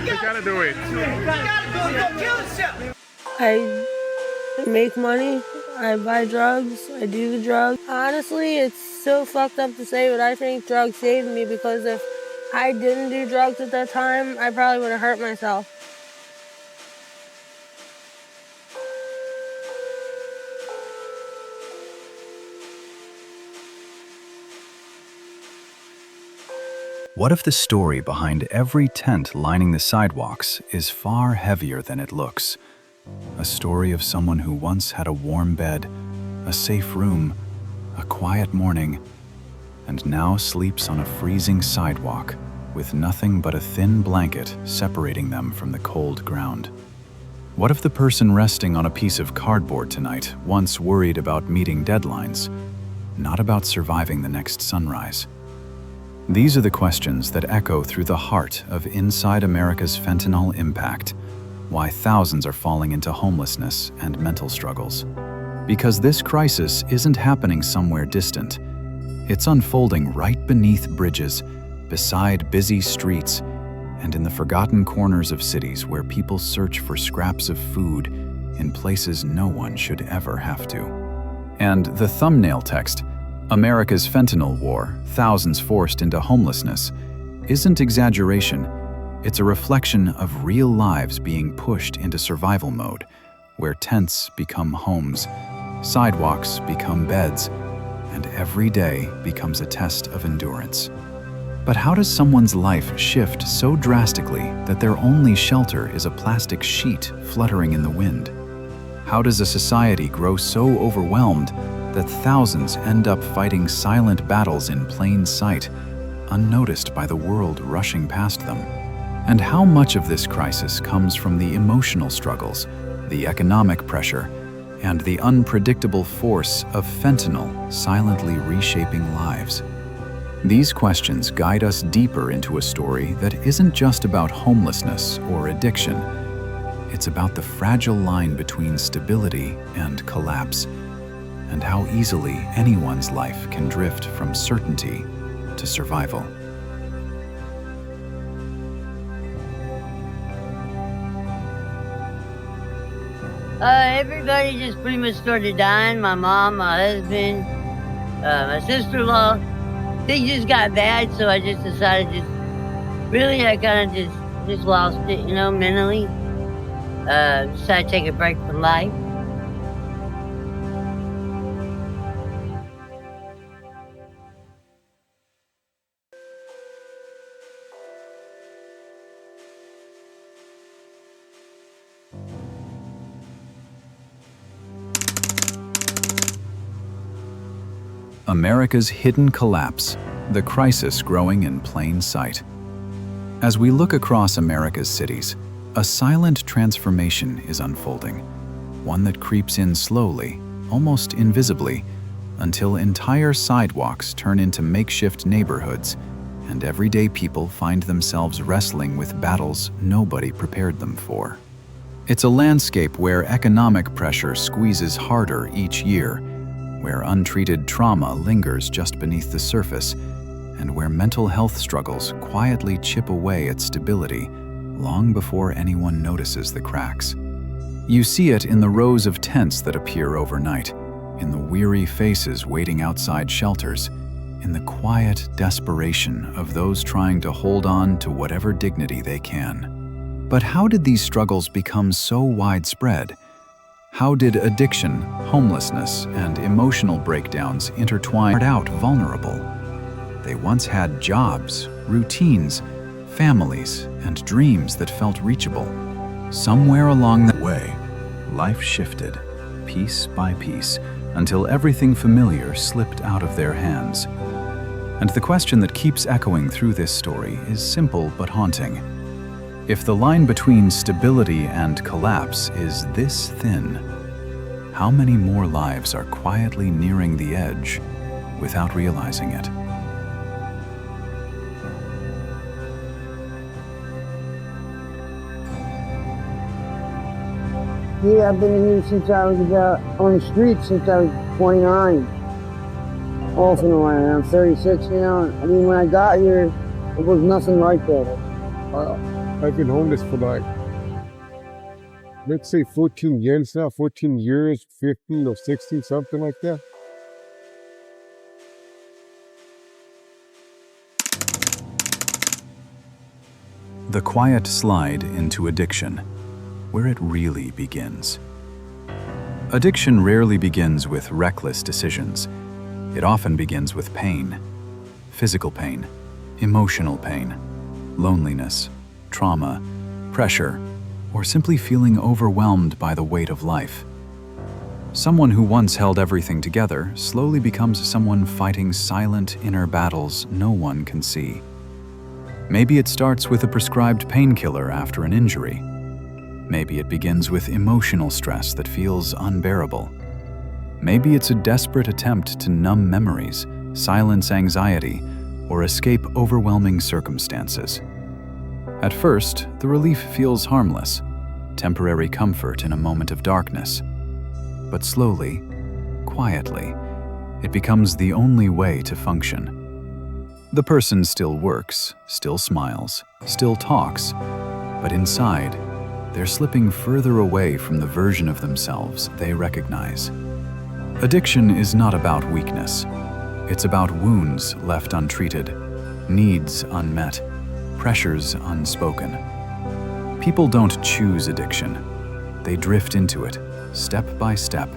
You gotta do it. I make money, I buy drugs, I do the drugs. Honestly, it's so fucked up to say, but I think drugs saved me, because if I didn't do drugs at that time, I probably would have hurt myself. What if the story behind every tent lining the sidewalks is far heavier than it looks? A story of someone who once had a warm bed, a safe room, a quiet morning, and now sleeps on a freezing sidewalk with nothing but a thin blanket separating them from the cold ground. What if the person resting on a piece of cardboard tonight once worried about meeting deadlines, not about surviving the next sunrise? These are the questions that echo through the heart of Inside America's Fentanyl Impact, why thousands are falling into homelessness and mental struggles. Because this crisis isn't happening somewhere distant. It's unfolding right beneath bridges, beside busy streets, and in the forgotten corners of cities where people search for scraps of food in places no one should ever have to. And the thumbnail text, America's Fentanyl War, Thousands Forced into Homelessness, isn't exaggeration. It's a reflection of real lives being pushed into survival mode, where tents become homes, sidewalks become beds, and every day becomes a test of endurance. But how does someone's life shift so drastically that their only shelter is a plastic sheet fluttering in the wind? How does a society grow so overwhelmed that thousands end up fighting silent battles in plain sight, unnoticed by the world rushing past them? And how much of this crisis comes from the emotional struggles, the economic pressure, and the unpredictable force of fentanyl silently reshaping lives? These questions guide us deeper into a story that isn't just about homelessness or addiction. It's about the fragile line between stability and collapse, and how easily anyone's life can drift from certainty to survival. Everybody just pretty much started dying. My mom, my husband, my sister-in-law. Things just got bad, so I just decided I kind of just lost it, mentally. Decided to take a break from life. America's hidden collapse, the crisis growing in plain sight. As we look across America's cities, a silent transformation is unfolding, one that creeps in slowly, almost invisibly, until entire sidewalks turn into makeshift neighborhoods, and everyday people find themselves wrestling with battles nobody prepared them for. It's a landscape where economic pressure squeezes harder each year, where untreated trauma lingers just beneath the surface, and where mental health struggles quietly chip away at stability long before anyone notices the cracks. You see it in the rows of tents that appear overnight, in the weary faces waiting outside shelters, in the quiet desperation of those trying to hold on to whatever dignity they can. But how did these struggles become so widespread? How did addiction, homelessness, and emotional breakdowns intertwine out vulnerable? They once had jobs, routines, families, and dreams that felt reachable. Somewhere along the way, life shifted, piece by piece, until everything familiar slipped out of their hands. And the question that keeps echoing through this story is simple but haunting. If the line between stability and collapse is this thin, how many more lives are quietly nearing the edge without realizing it? Yeah, I've been here since I was on the street since I was 29. Off and on. I'm 36 now. I mean, when I got here, it was nothing like that. I've been homeless for like, let's say 14 years now, 14 years, 15 or 16, something like that. The quiet slide into addiction, where it really begins. Addiction rarely begins with reckless decisions. It often begins with pain. Physical pain, emotional pain, loneliness, trauma, pressure, or simply feeling overwhelmed by the weight of life. Someone who once held everything together slowly becomes someone fighting silent inner battles no one can see. Maybe it starts with a prescribed painkiller after an injury. Maybe it begins with emotional stress that feels unbearable. Maybe it's a desperate attempt to numb memories, silence anxiety, or escape overwhelming circumstances. At first, the relief feels harmless, temporary comfort in a moment of darkness. But slowly, quietly, it becomes the only way to function. The person still works, still smiles, still talks, but inside, they're slipping further away from the version of themselves they recognize. Addiction is not about weakness. It's about wounds left untreated, needs unmet, pressures unspoken. People don't choose addiction. They drift into it, step by step,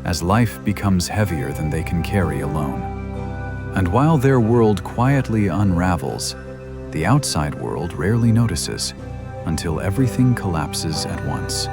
as life becomes heavier than they can carry alone. And while their world quietly unravels, the outside world rarely notices, until everything collapses at once.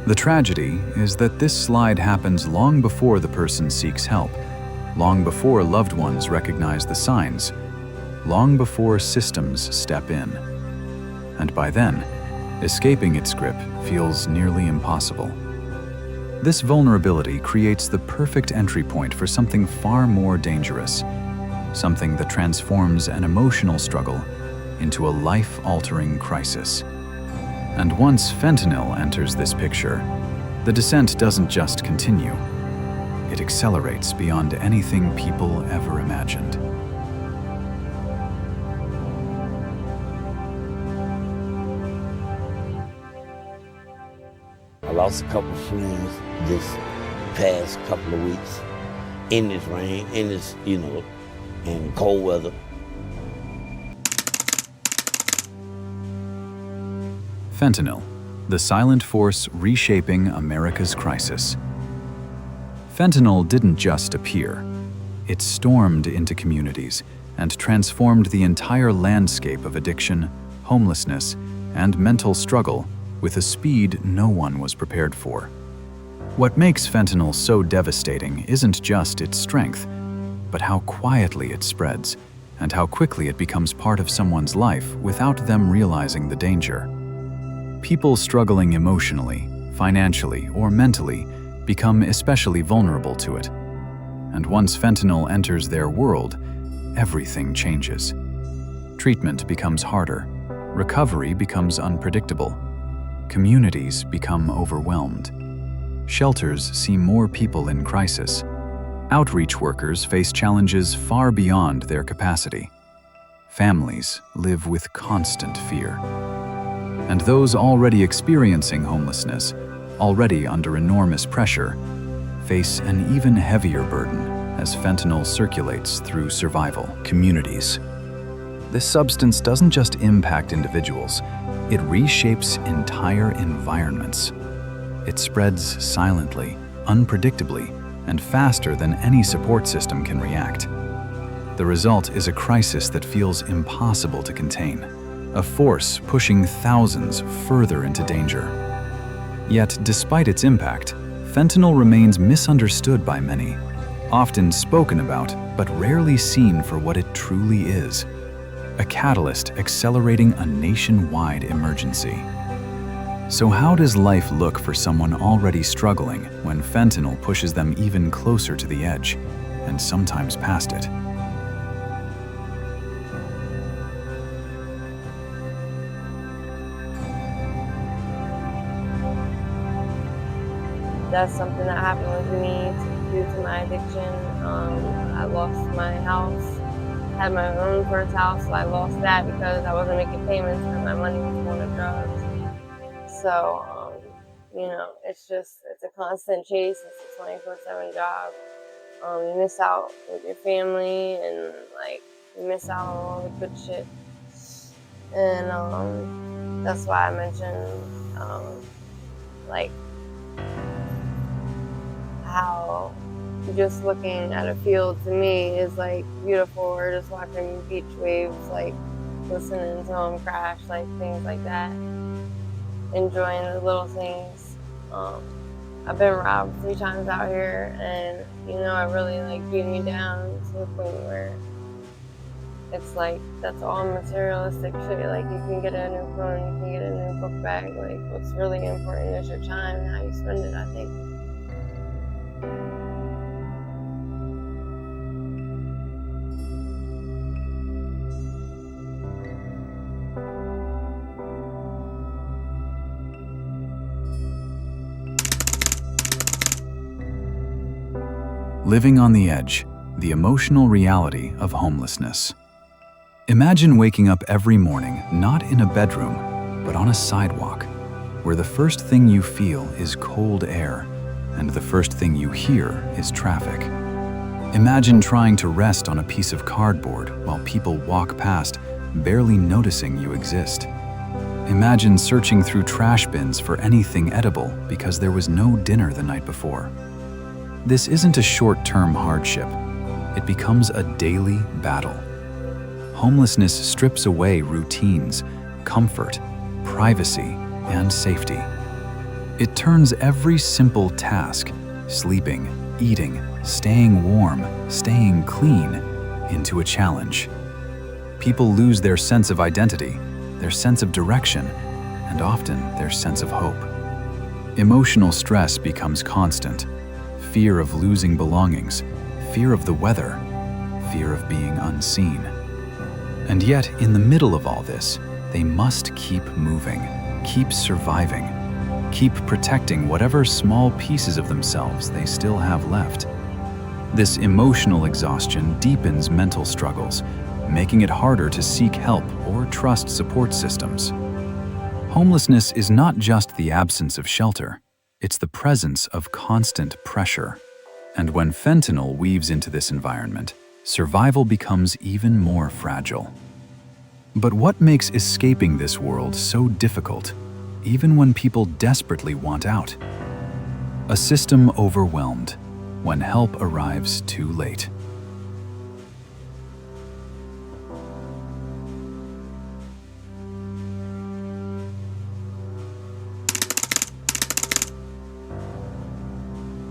The tragedy is that this slide happens long before the person seeks help, long before loved ones recognize the signs, long before systems step in. And by then, escaping its grip feels nearly impossible. This vulnerability creates the perfect entry point for something far more dangerous, something that transforms an emotional struggle into a life-altering crisis. And once fentanyl enters this picture, the descent doesn't just continue. It accelerates beyond anything people ever imagined. I lost a couple friends this past couple of weeks in this rain, in this, in cold weather. Fentanyl, the silent force reshaping America's crisis. Fentanyl didn't just appear. It stormed into communities and transformed the entire landscape of addiction, homelessness, and mental struggle with a speed no one was prepared for. What makes fentanyl so devastating isn't just its strength, but how quietly it spreads and how quickly it becomes part of someone's life without them realizing the danger. People struggling emotionally, financially, or mentally become especially vulnerable to it. And once fentanyl enters their world, everything changes. Treatment becomes harder, recovery becomes unpredictable, communities become overwhelmed. Shelters see more people in crisis. Outreach workers face challenges far beyond their capacity. Families live with constant fear. And those already experiencing homelessness, already under enormous pressure, face an even heavier burden as fentanyl circulates through survival communities. This substance doesn't just impact individuals, it reshapes entire environments. It spreads silently, unpredictably, and faster than any support system can react. The result is a crisis that feels impossible to contain, a force pushing thousands further into danger. Yet, despite its impact, fentanyl remains misunderstood by many, often spoken about, but rarely seen for what it truly is: a catalyst accelerating a nationwide emergency. So how does life look for someone already struggling when fentanyl pushes them even closer to the edge, and sometimes past it? That's something that happened with me due to my addiction. I lost my house had my own first house, so I lost that because I wasn't making payments and my money was going to drugs. So, you know, it's a constant chase. It's a 24/7 job. You miss out with your family and like you miss out on all the good shit. And that's why I mentioned like how just looking at a field to me is like beautiful, or just watching beach waves, like listening to them crash, like things like that. Enjoying the little things. I've been robbed 3 times out here, and you know, it really like beat me down to the point where it's like that's all materialistic shit. Like you can get a new phone, you can get a new book bag. Like what's really important is your time and how you spend it, I think. Living on the edge, the emotional reality of homelessness. Imagine waking up every morning not in a bedroom, but on a sidewalk, where the first thing you feel is cold air, and the first thing you hear is traffic. Imagine trying to rest on a piece of cardboard while people walk past, barely noticing you exist. Imagine searching through trash bins for anything edible because there was no dinner the night before. This isn't a short-term hardship. It becomes a daily battle. Homelessness strips away routines, comfort, privacy, and safety. It turns every simple task, sleeping, eating, staying warm, staying clean, into a challenge. People lose their sense of identity, their sense of direction, and often their sense of hope. Emotional stress becomes constant. Fear of losing belongings, fear of the weather, fear of being unseen. And yet, in the middle of all this, they must keep moving, keep surviving, keep protecting whatever small pieces of themselves they still have left. This emotional exhaustion deepens mental struggles, making it harder to seek help or trust support systems. Homelessness is not just the absence of shelter. It's the presence of constant pressure. And when fentanyl weaves into this environment, survival becomes even more fragile. But what makes escaping this world so difficult, even when people desperately want out? A system overwhelmed when help arrives too late.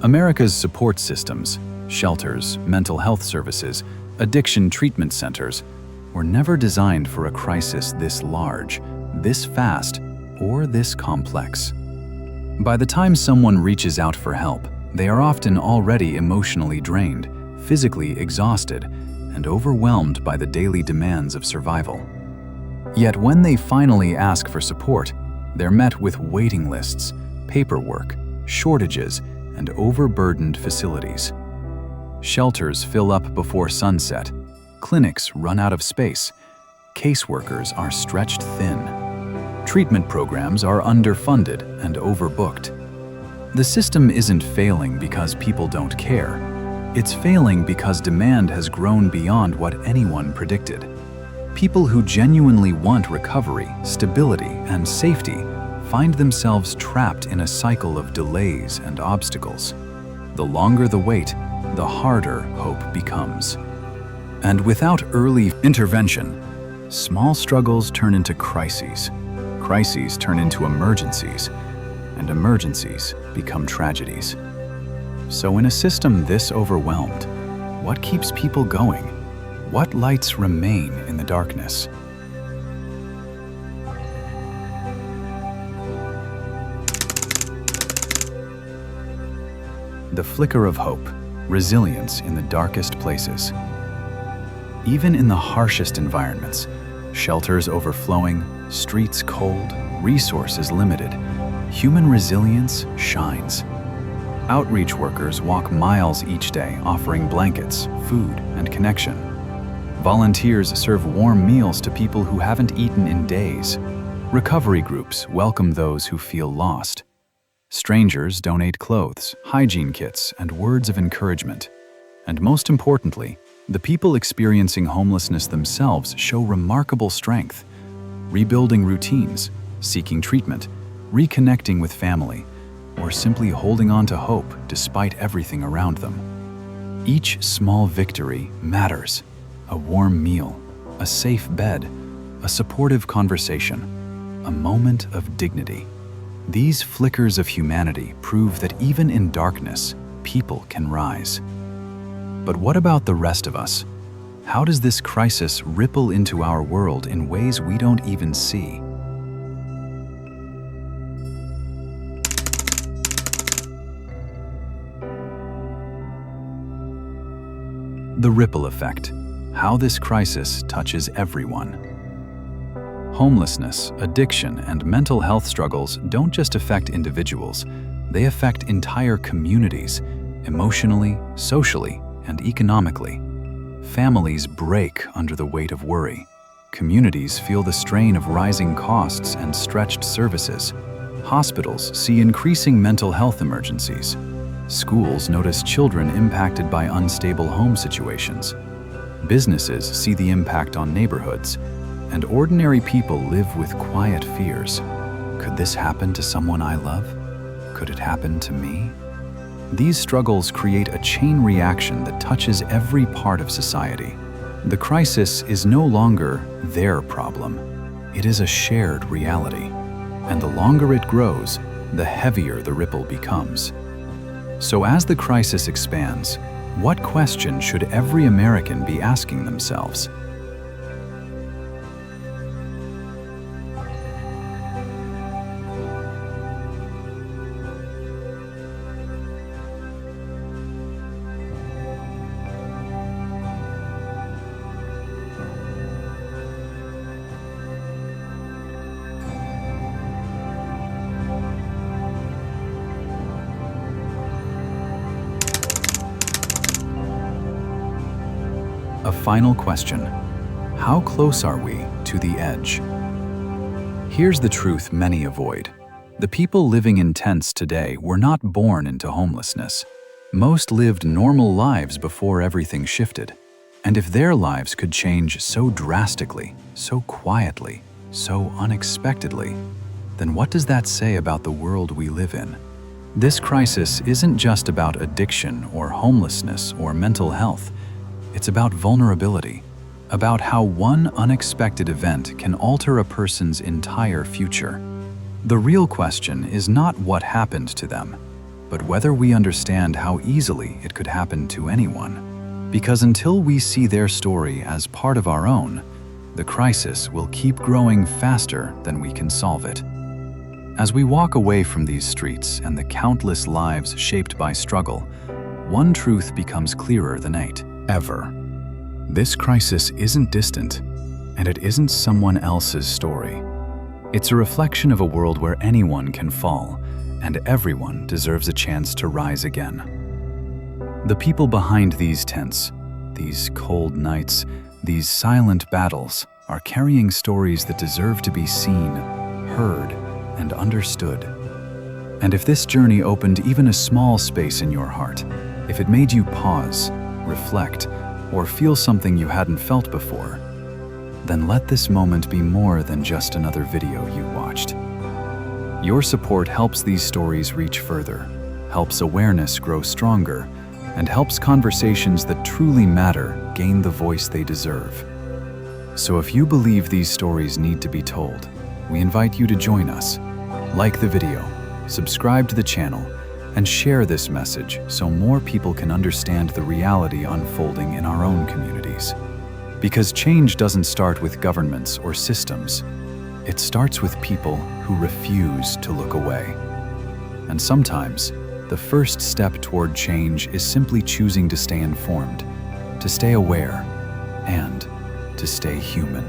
America's support systems, shelters, mental health services, addiction treatment centers, were never designed for a crisis this large, this fast, or this complex. By the time someone reaches out for help, they are often already emotionally drained, physically exhausted, and overwhelmed by the daily demands of survival. Yet when they finally ask for support, they're met with waiting lists, paperwork, shortages, and overburdened facilities. Shelters fill up before sunset, clinics run out of space, caseworkers are stretched thin, treatment programs are underfunded and overbooked. The system isn't failing because people don't care. It's failing because demand has grown beyond what anyone predicted. People who genuinely want recovery, stability, and safety find themselves trapped in a cycle of delays and obstacles. The longer the wait, the harder hope becomes. And without early intervention, small struggles turn into crises, crises turn into emergencies, and emergencies become tragedies. So in a system this overwhelmed, what keeps people going? What lights remain in the darkness? The flicker of hope, resilience in the darkest places. Even in the harshest environments, shelters overflowing, streets cold, resources limited, human resilience shines. Outreach workers walk miles each day offering blankets, food, and connection. Volunteers serve warm meals to people who haven't eaten in days. Recovery groups welcome those who feel lost. Strangers donate clothes, hygiene kits, and words of encouragement. And most importantly, the people experiencing homelessness themselves show remarkable strength, rebuilding routines, seeking treatment, reconnecting with family, or simply holding on to hope despite everything around them. Each small victory matters. A warm meal, a safe bed, a supportive conversation, a moment of dignity. These flickers of humanity prove that even in darkness, people can rise. But what about the rest of us? How does this crisis ripple into our world in ways we don't even see? The ripple effect. How this crisis touches everyone. Homelessness, addiction, and mental health struggles don't just affect individuals, they affect entire communities, emotionally, socially, and economically. Families break under the weight of worry. Communities feel the strain of rising costs and stretched services. Hospitals see increasing mental health emergencies. Schools notice children impacted by unstable home situations. Businesses see the impact on neighborhoods, and ordinary people live with quiet fears. Could this happen to someone I love? Could it happen to me? These struggles create a chain reaction that touches every part of society. The crisis is no longer their problem. It is a shared reality. And the longer it grows, the heavier the ripple becomes. So as the crisis expands, what question should every American be asking themselves? A final question. How close are we to the edge? Here's the truth many avoid. The people living in tents today were not born into homelessness. Most lived normal lives before everything shifted. And if their lives could change so drastically, so quietly, so unexpectedly, then what does that say about the world we live in? This crisis isn't just about addiction or homelessness or mental health. It's about vulnerability, about how one unexpected event can alter a person's entire future. The real question is not what happened to them, but whether we understand how easily it could happen to anyone. Because until we see their story as part of our own, the crisis will keep growing faster than we can solve it. As we walk away from these streets and the countless lives shaped by struggle, one truth becomes clearer than ever. This crisis isn't distant, and it isn't someone else's story. It's a reflection of a world where anyone can fall, and everyone deserves a chance to rise again. The people behind these tents, these cold nights, these silent battles, are carrying stories that deserve to be seen, heard, and understood. And if this journey opened even a small space in your heart, if it made you pause, reflect, or feel something you hadn't felt before, then let this moment be more than just another video you watched. Your support helps these stories reach further, helps awareness grow stronger, and helps conversations that truly matter gain the voice they deserve. So if you believe these stories need to be told, we invite you to join us. Like the video, subscribe to the channel, and share this message so more people can understand the reality unfolding in our own communities. Because change doesn't start with governments or systems. It starts with people who refuse to look away. And sometimes, the first step toward change is simply choosing to stay informed, to stay aware, and to stay human.